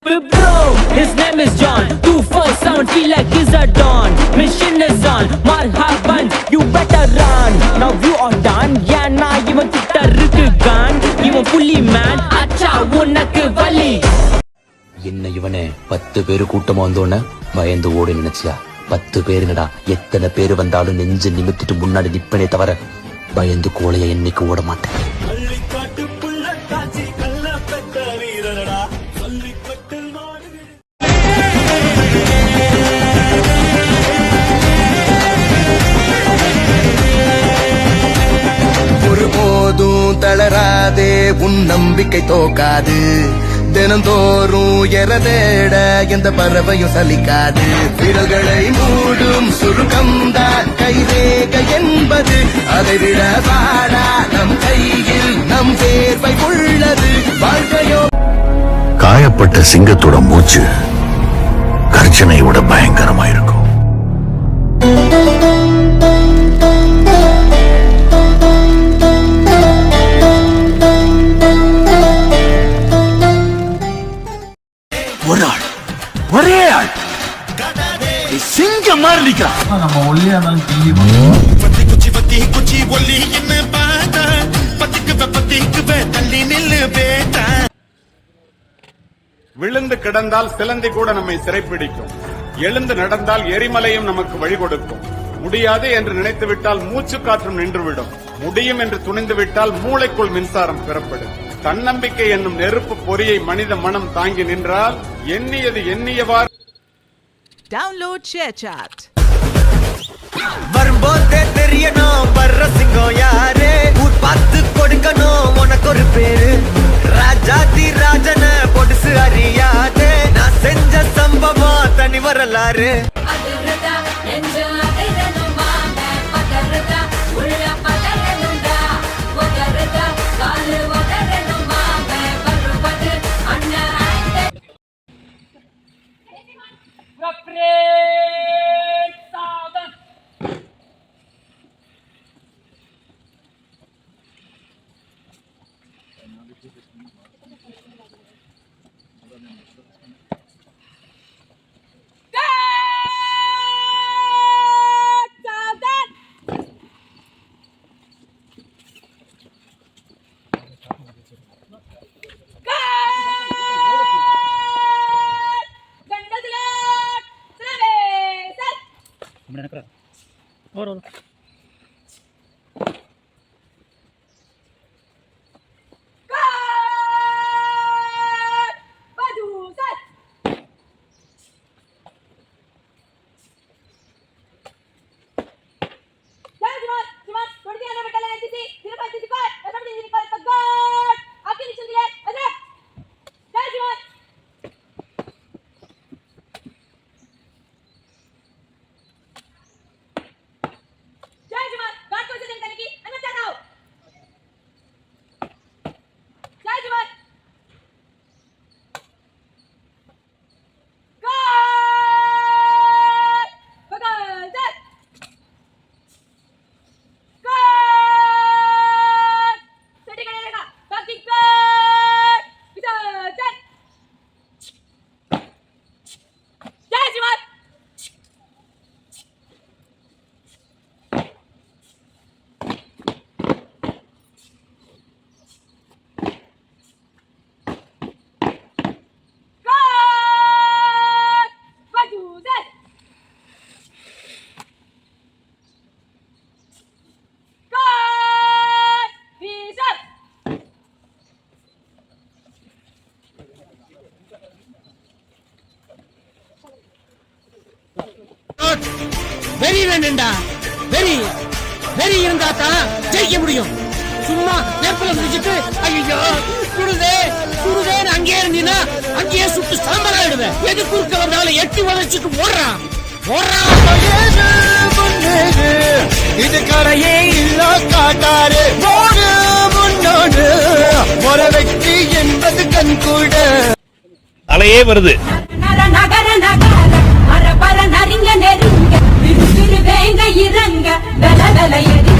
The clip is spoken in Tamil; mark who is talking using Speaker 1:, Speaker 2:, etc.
Speaker 1: Bro, his name is John. 247 feel like he's a don. Mission is on. Marhaban, you better run. Now you are done. Yeah, nah, even kitta rukku gun. Even fully man. Acha unakku vali.
Speaker 2: என்ன இவனே 10 பேரு கூட்டமா வந்தோன்னு பயந்து ஓடி நினைச்சியா? 10 பேருங்கடா. எத்தனை பேரு வந்தாலும் நெஞ்சு நிமித்திட்டு முன்னாடி நிப்பனே தவிர பயந்து கோழைய என்னைக்கு ஓட மாட்டேன்.
Speaker 3: ஒருபோதும் தளராதே, உன் நம்பிக்கை தோக்காது. தினந்தோறும் எறதேட எந்த பறவையும் சலிக்காது. விரல்களை மூடும் சுருக்கம்தான் கைரேக என்பது. அதை விட வாடா நம் கையில் நம் தேர்வை உள்ளது. வாழ்க்கையோ
Speaker 4: காயப்பட்ட சிங்கத்தோட மூச்சு கர்ஜனை விட பயங்கரமாயிருக்கும். ஒரு ஆள், ஒரே ஆள் சிங்கம் மாதிரி நிற்கிறான்.
Speaker 5: நம்ம ஒல்லியா
Speaker 6: விழுந்து கிடந்தால் சிலந்தி கூட நம்மை சிறைப்பிடிக்கும். எழுந்து நடந்தால் எரிமலையும் நமக்கு வழி கொடுக்கும். முடியாது என்று நினைத்துவிட்டால் மூச்சு காற்றும் நின்றுவிடும். முடியும் என்று துணிந்துவிட்டால் மூளைக்குள் மின்சாரம் பெறப்படும். தன்னம்பிக்கை என்னும் நெருப்பு பொறியை மனித மனம் தாங்கி நின்றால் எண்ணியது எண்ணியவாறு.
Speaker 7: Download ShareChat.
Speaker 3: வரும்போதே தெரியணும் வர்ற சிங்கம் யாரு. ஊர் பார்த்து கொடுக்கணும் உனக்கு ஒரு பேரு. ராஜாதி ராஜன பொடுசு அறியாதே. நான் செஞ்ச சம்பவம் தனி வரலாறு.
Speaker 8: வெறி வேண்டா, வெறி வெறி இருந்தா தான் ஜெயிக்க முடியும். சும்மா நெருப்புல சுடிச்சிட்டு ஐயோ சுடுதே சுடுதேன்னு அங்கேயே இருந்தீங்கன்னா அங்கேயே சுட்டு சாம்பலாயிடுவேன். எது குறுக்க வந்தாலும் எட்டி வளைச்சிட்டு ஓடுறான்
Speaker 3: இது கரையே இல்ல காட்டாரு. முன்னோடு ஒரு வெற்றி என்பது கண் கூட
Speaker 4: அலையே வருது.
Speaker 9: நகர நகர மரபர நரிங்க நெருங்க இறங்க வெல வெல எரி